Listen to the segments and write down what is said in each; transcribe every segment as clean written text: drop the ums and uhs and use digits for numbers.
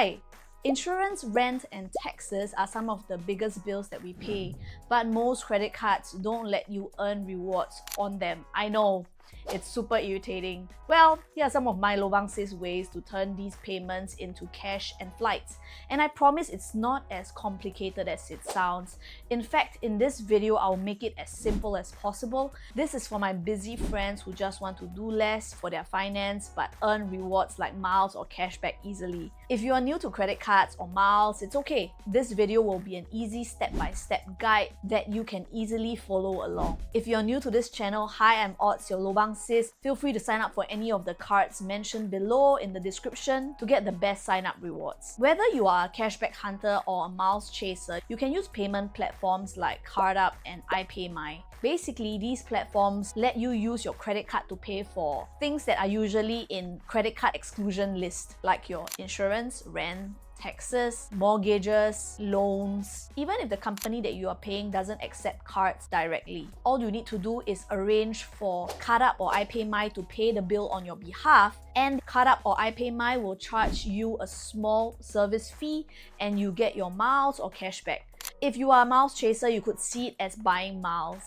Hi! Insurance, rent, and taxes are some of the biggest bills that we pay, but most credit cards don't let you earn rewards on them. I know, it's super irritating. Well, here are some of my lobangs' ways to turn these payments into cash and flights. And I promise it's not as complicated as it sounds. In fact, in this video, I'll make it as simple as possible. This is for my busy friends who just want to do less for their finance but earn rewards like miles or cashback easily. If you are new to credit cards or miles, it's okay. This video will be an easy step-by-step guide that you can easily follow along. If you're new to this channel, hi, I'm Audz, your lobang sis. Feel free to sign up for any of the cards mentioned below in the description to get the best sign-up rewards. Whether you are a cashback hunter or a miles chaser, you can use payment platforms like CardUp and iPayMy. Basically, these platforms let you use your credit card to pay for things that are usually in credit card exclusion list, like your insurance, rent, taxes, mortgages, loans. Even if the company that you are paying doesn't accept cards directly, all you need to do is arrange for CardUp or iPayMy to pay the bill on your behalf, and CardUp or iPayMy will charge you a small service fee and you get your miles or cashback. If you are a miles chaser, you could see it as buying miles.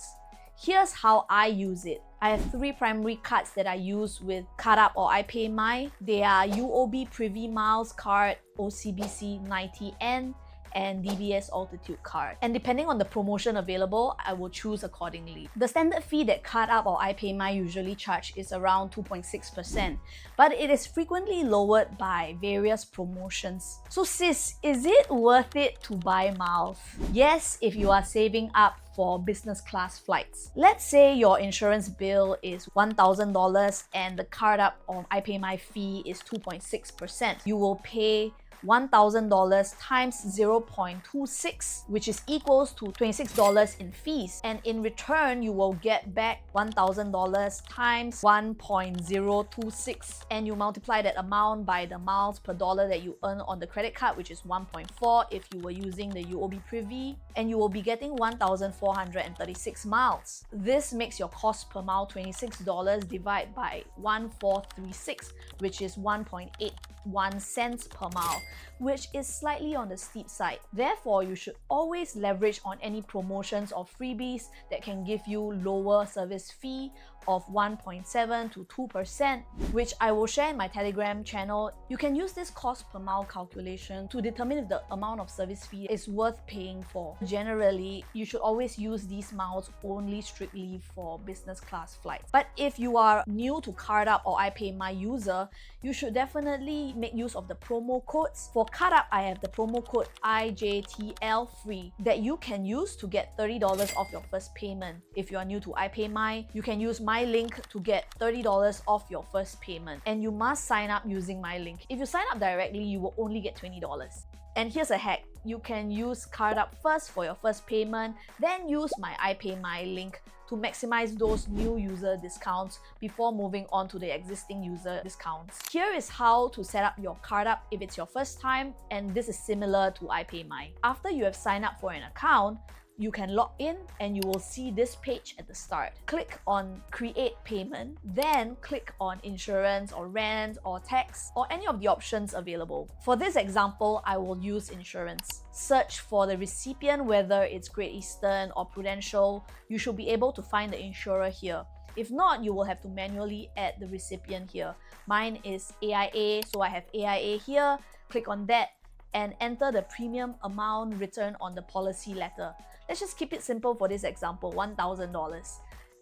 Here's how I use it. I have three primary cards that I use with CardUp or iPayMy. They are UOB Privy Miles card, OCBC 90N, and DBS Altitude card. And depending on the promotion available, I will choose accordingly. The standard fee that CardUp or iPayMy usually charge is around 2.6%, but it is frequently lowered by various promotions. So sis, is it worth it to buy miles? Yes, if you are saving up for business class flights. Let's say your insurance bill is $1,000 and the CardUp or iPayMy fee is 2.6%. You will pay $1,000 times 0.26, which is equals to $26 in fees. And in return, you will get back $1,000 times 1.026. And you multiply that amount by the miles per dollar that you earn on the credit card, which is 1.4 if you were using the UOB Privy, and you will be getting 1,436 miles. This makes your cost per mile $26 divided by 1,436, which is 1.81 cents per mile, which is slightly on the steep side. Therefore, you should always leverage on any promotions or freebies that can give you lower service fee of 1.7 to 2%, which I will share in my Telegram channel. You can use this cost per mile calculation to determine if the amount of service fee is worth paying for. Generally, you should always use these miles only strictly for business class flights. But if you are new to CardUp or iPayMy user, you should definitely make use of the promo codes. For CardUp, I have the promo code IJTL3 that you can use to get $30 off your first payment. If you are new to iPayMy, you can use my link to get $30 off your first payment, and you must sign up using my link. If you sign up directly, you will only get $20. And here's a hack. You can use CardUp first for your first payment, then use my iPayMy link to maximize those new user discounts before moving on to the existing user discounts. Here is how to set up your CardUp if it's your first time, and this is similar to iPayMy. After you have signed up for an account, you can log in and you will see this page at the start. Click on Create Payment, then click on Insurance or Rent or Tax or any of the options available. For this example, I will use Insurance. Search for the recipient, whether it's Great Eastern or Prudential. You should be able to find the insurer here. If not, you will have to manually add the recipient here. Mine is AIA, so I have AIA here. Click on that and enter the premium amount written on the policy letter. Let's just keep it simple for this example, $1,000.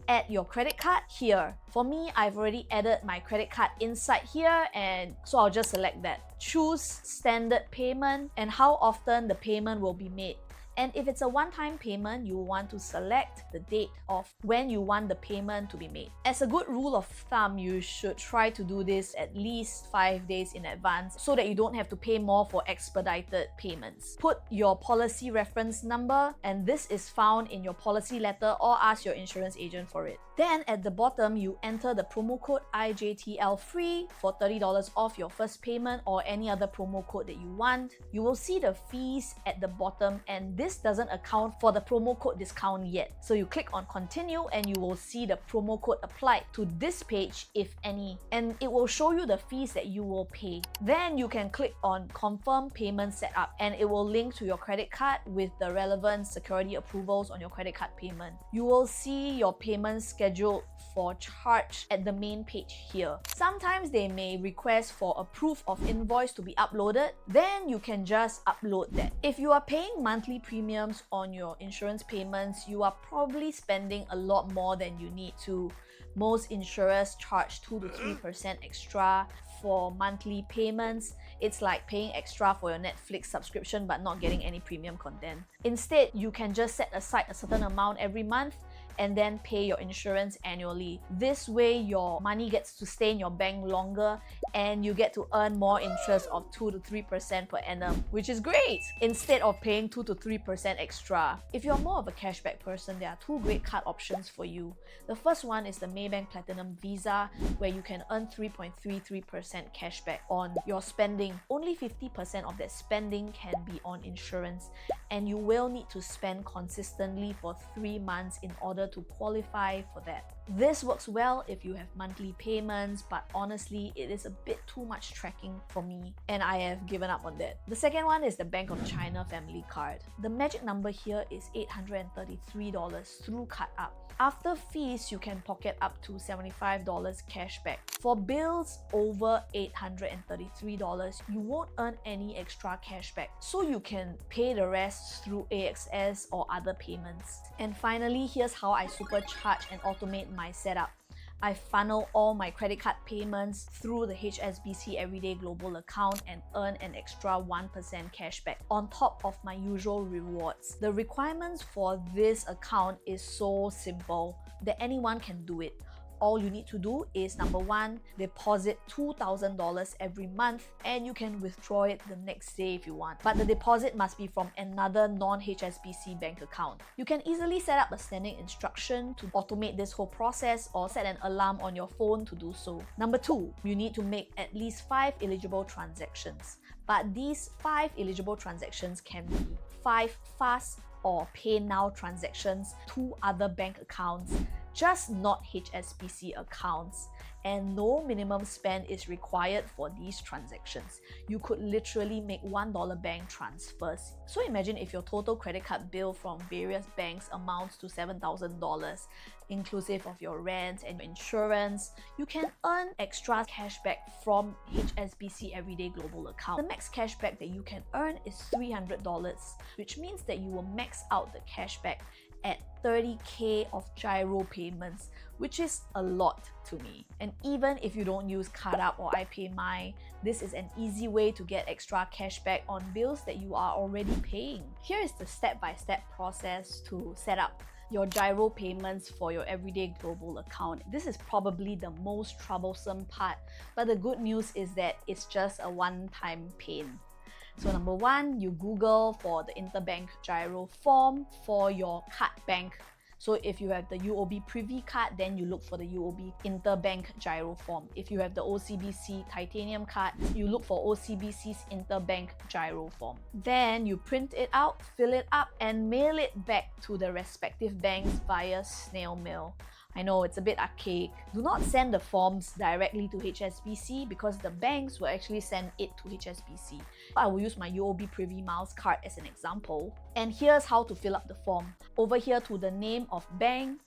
Add your credit card here. For me, I've already added my credit card inside here, and so I'll just select that. Choose standard payment and how often the payment will be made. And if it's a one-time payment, you want to select the date of when you want the payment to be made. As a good rule of thumb, you should try to do this at least 5 days in advance so that you don't have to pay more for expedited payments. Put your policy reference number, and this is found in your policy letter, or ask your insurance agent for it. Then at the bottom, you enter the promo code IJTL3 for $30 off your first payment or any other promo code that you want. You will see the fees at the bottom, and this doesn't account for the promo code discount yet. So you click on continue and you will see the promo code applied to this page, if any, and it will show you the fees that you will pay. Then you can click on confirm payment setup and it will link to your credit card with the relevant security approvals on your credit card payment. You will see your payment scheduled for charge at the main page here. Sometimes they may request for a proof of invoice to be uploaded, then you can just upload that. If you are paying monthly premiums on your insurance payments, you are probably spending a lot more than you need to. Most insurers charge 2 to 3% extra for monthly payments. It's like paying extra for your Netflix subscription but not getting any premium content. Instead, you can just set aside a certain amount every month and then pay your insurance annually. This way, your money gets to stay in your bank longer and you get to earn more interest of 2 to 3% per annum, which is great, instead of paying 2 to 3% extra. If you're more of a cashback person, there are two great card options for you. The first one is the Maybank Platinum Visa, where you can earn 3.33% cashback on your spending. Only 50% of that spending can be on insurance, and you will need to spend consistently for 3 months in order to qualify for that. This works well if you have monthly payments, but honestly, it is a bit too much tracking for me, and I have given up on that. The second one is the Bank of China Family Card. The magic number here is $833 through CardUp. After fees, you can pocket up to $75 cashback. For bills over $833, you won't earn any extra cashback, so you can pay the rest through AXS or other payments. And finally, here's how I supercharge and automate my setup. I funnel all my credit card payments through the HSBC Everyday Global account and earn an extra 1% cashback on top of my usual rewards. The requirements for this account is so simple that anyone can do it. All you need to do is, number one, deposit $2,000 every month and you can withdraw it the next day if you want. But the deposit must be from another non-HSBC bank account. You can easily set up a standing instruction to automate this whole process or set an alarm on your phone to do so. Number two, you need to make at least 5 eligible transactions. But these 5 eligible transactions can be 5 fast or pay now transactions to other bank accounts, just not HSBC accounts, and no minimum spend is required for these transactions. You could literally make $1 bank transfers. So imagine if your total credit card bill from various banks amounts to $7,000, inclusive of your rent and your insurance, you can earn extra cashback from HSBC Everyday Global account. The max cashback that you can earn is $300, which means that you will max out the cashback at 30k of GIRO payments, which is a lot to me. And even if you don't use CardUp or iPayMy, this is an easy way to get extra cashback on bills that you are already paying. Here is the step-by-step process to set up your GIRO payments for your Everyday Global account. This is probably the most troublesome part, but the good news is that it's just a one-time pain. So number one, you Google for the interbank GIRO form for your card bank. So if you have the UOB Privy card, then you look for the UOB Interbank GIRO form. If you have the OCBC Titanium card, you look for OCBC's Interbank GIRO form. Then you print it out, fill it up, and mail it back to the respective banks via snail mail. I know it's a bit archaic. Do not send the forms directly to HSBC because the banks will actually send it to HSBC. I will use my UOB Privy Miles card as an example. And here's how to fill up the form. Over here to the name of bank,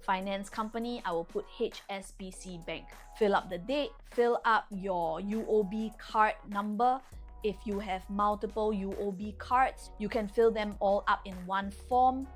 finance company, I will put HSBC Bank. Fill up the date, fill up your UOB card number. If you have multiple UOB cards, you can fill them all up in one form.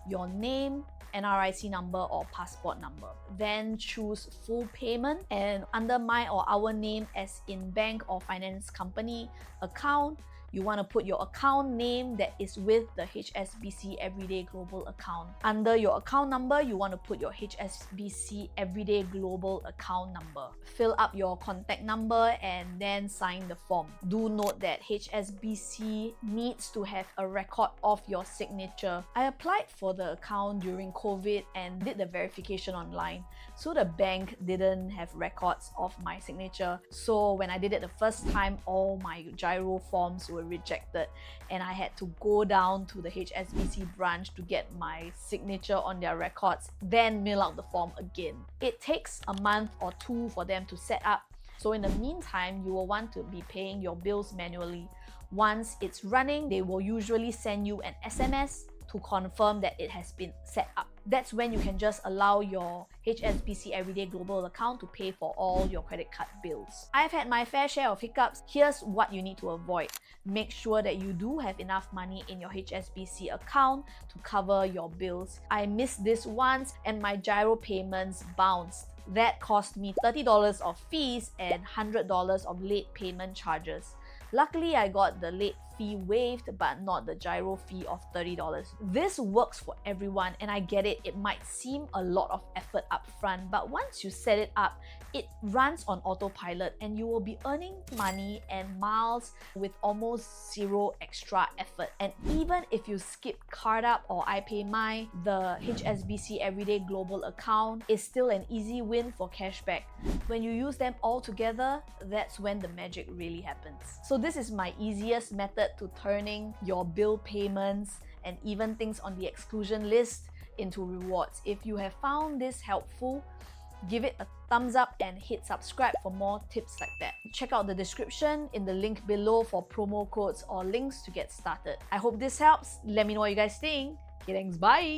Your name, NRIC number or passport number. Then choose full payment, and under my or our name as in bank or finance company account, you want to put your account name that is with the HSBC Everyday Global account. Under your account number, you want to put your HSBC Everyday Global account number. Fill up your contact number and then sign the form. Do note that HSBC needs to have a record of your signature. I applied for the account during COVID and did the verification online. So the bank didn't have records of my signature. So when I did it the first time, all my GIRO forms were were rejected, and I had to go down to the HSBC branch to get my signature on their records, then mail out the form again. It takes a month or two for them to set up, so in the meantime, you will want to be paying your bills manually. Once it's running, they will usually send you an SMS to confirm that it has been set up. That's when you can just allow your HSBC Everyday Global account to pay for all your credit card bills. I've had my fair share of hiccups. Here's what you need to avoid. Make sure that you do have enough money in your HSBC account to cover your bills. I missed this once and my GIRO payments bounced. That cost me $30 of fees and $100 of late payment charges. Luckily, I got the late fee waived, but not the GIRO fee of $30. This works for everyone, and I get it. It might seem a lot of effort up front, but once you set it up, it runs on autopilot and you will be earning money and miles with almost zero extra effort. And even if you skip CardUp or iPayMy, the HSBC Everyday Global account is still an easy win for cashback. When you use them all together, that's when the magic really happens. So this is my easiest method to turning your bill payments and even things on the exclusion list into rewards. If you have found this helpful, give it a thumbs up and hit subscribe for more tips like that. Check out the description in the link below for promo codes or links to get started. I hope this helps. Let me know what you guys think. Okay, thanks. Bye!